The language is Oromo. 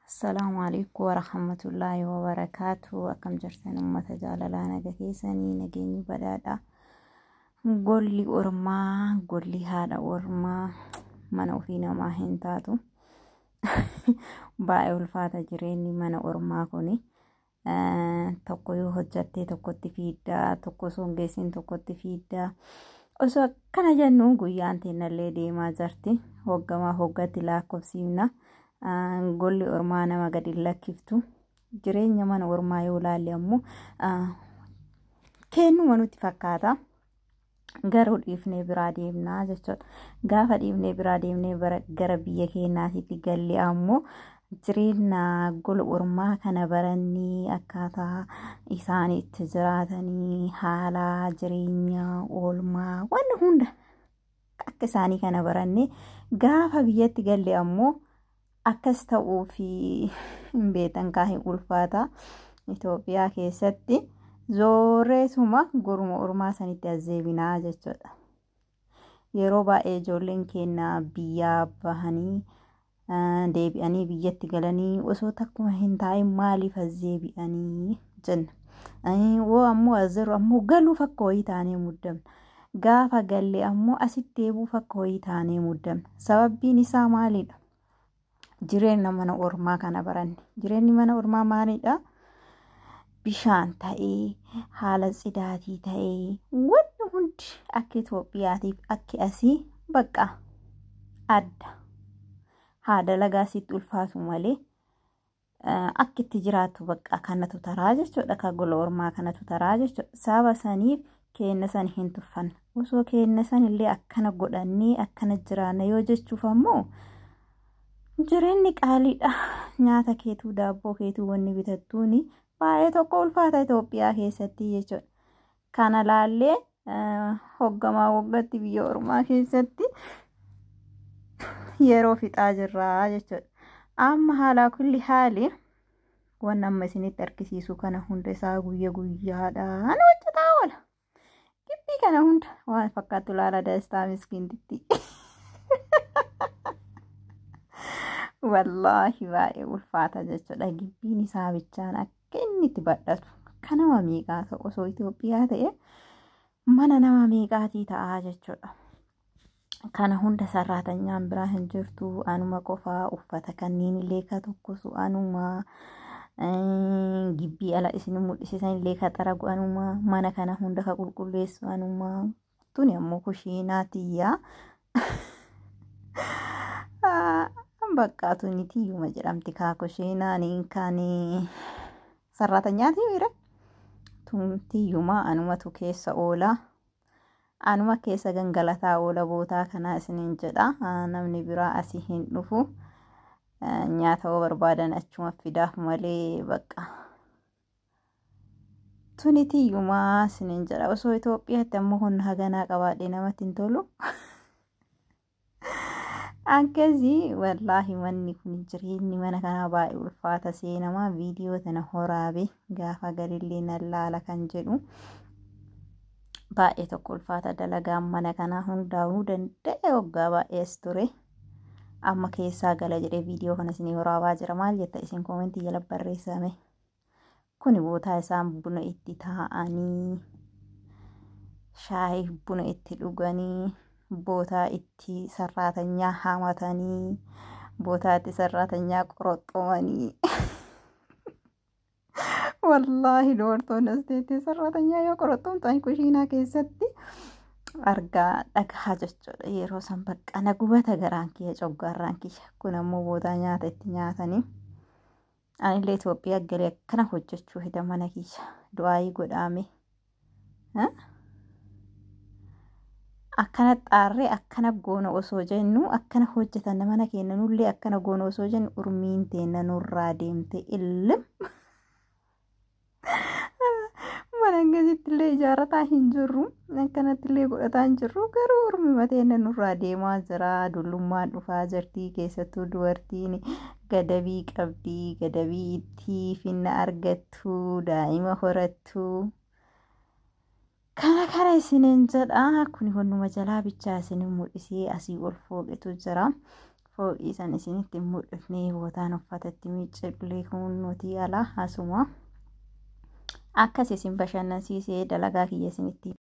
السلام عليكم ورحمة الله وبركاته. أكم جرتن أمة جاللانا جكيسني نجيني بدادا قولي أرما قولي هذا أرما من فينا ما هنتاتو باي الفاتة جريني من أرما كوني tokko yoo hojjatte tokkotti fiidda tokko sun geessin tokkotti fiidda osoo akkana jennu guyyaan teennallee deemaa jirti hoggamaa hoggatti lakkoofsiifna golli ormaa nama gadi lakkiftu jireenya mana ormaa yoo laalle ammoo kennuma nutti fakkaata garuu dhiifnee biraa deemnaa jechuudha. Gaafa dhiifnee biraa deemnee gara biyya keenyaatti galle ammoo jireenya gola ormaa kana barannii akkaataa isaan itti jiraatanii haala jireenya oolmaa waan hunda akka isaanii kana barannee gaafa biyyatti galle ammoo akkas ta'uu fi beetan kaahee ulfaata Itoophiyaa keessatti zooreesuma gorma ormaa sanitti azzeebinaa jechuudha. Yeroo baay'ee ijoolleen keenya biyyaa bahanii deebi'anii biyyatti galanii osoo takkuma hin taa'in maaliif azzeebi'anii jenna. Woo ammoo azzeeru ammoo galuuf akka wayii taanee muddamna. Gaafa galle ammoo asitti deebuuf akka wayii taanee muddamna. Sababbiin isaa maalidha? Jireenya mana ormaa kana baranne. Jireenyi mana ormaa maalidha? Bishaan ta'ee haala tsidaatii ta'ee wanni hundi akka Itoophiyaatiif akka asii bakka adda. Haada lagaa sitti ulfaatu malee akka itti jiraattu bakka kanatu taraa jechuudha. Akka gola ormaa kanatu taraa jechuudha. Sababa saniif keenya san hin tuffanna. Osoo keenya san illee akkana godhannee akkana jiraanna yoo jechuuf ammoo jireenyi qaaliidha. Nyaata keetuu daabboo keetuu wanni bitattuuni baay'ee tokko ulfaata Itoophiyaa keessatti jechuudha. Kana laallee hoggamaa waggatti biyya ormaa keessatti yeroo fixaa jirraa jechuudha. Amma haala kulli haali waan amma isinitti argisiisu kana hunda isaa guyyaadhaan hojjetaa oola. Gibbii kana hunda waan fakkaattu laala dastaa miskiintitti. Wallaahi baay'ee ulfaata jechuudha. Gibbiin isaa bichaan akka inni itti badhatu kan nama miiqaa ta'u osoo Itoophiyaa ta'e mana nama miiqaatii ta'aa jechuudha. Kana hunda sarraatanyaan biraa hin jirtu anuma qofaa uffata kanneen illee ka tokkosu anuma gibbii ala isin mul'isisan illee ka xaragu anuma mana kana hunda ka qulqulleessu anuma tuni ammoo kushiinaatiyyaa bakka tuni tiyyuma jedhamti kaa kushiinaaniin kan sarraatanyaatii mire tun tiyyuma anumatu keessa oola. Anuma keessa gangalataa oola bootaa kana isiniin jedha. Namni biraa asii hin dhufu. Nyaata oo barbaadan achuma fidaaf malee bakka. Tuni tiyyumaa isiniin jedha. Osoo Itoophiyaatti ammoo honna haganaa qabaadhee namatti hin tolu. Akkasii wallaahi manni kun jireenyi mana kanaa baay'ee ulfaata seenamaa viidiyoo tana horaabe gaafa galillee nan laala kan jedhu. Baay'ee tokko ulfaata dalagaan mana kanaa hundaa'uu danda'e waggaa baay'ees ture. Amma keessaa gala jedhee viidiyoo kana isinii waraabaa jira. Maal jetta isin koomentii jala barreessame. Kuni bootaa isaan buna itti taa'anii shaayii buna itti dhuganii bootaa itti sarraatanyaa hamatanii bootaa itti sarraatanyaa qoroxxomanii. Wallaahi dubartoonni asteetti sarraatanya yoo qoroxxomtan kushiinaa keessatti argaa dhagaa jechuudha. Yeroo san bakka na gubata garaan kiyya coggaarraan kiyya. Kun ammoo boodaa nyaata itti nyaatanii. Anillee Itoophiyaa galee akkana hojjechuu hida mana kiyya. Du'aayii godhaame. Akkana xaarree akkana goona osoo jennu akkana hojjetan mana keenya nullee akkana goona osoo jennu urmiin teenya nurraa deemte illim. Manangasitti illee ijaarrataa hin jirru. Akkanatti illee godhataa hin jirru. Garuu urmi mateenya nurraa deemaa jira. Dullummaan dhufaa jirti. Keessattuu dubartiin gadabii qabdi. Gadabii itti finna argattu. Daa'ima horattu. Kana isiniin jedha. Kuni honnuma jalaa bichaa isiniin mul'isee asii ol fooqetu jira. foo'ii san isinitti mul'ifnee bootaan uffatatti miicillee kun nuti ala asuma akkas isin bashannansiisee dalagaa kiyya isinitti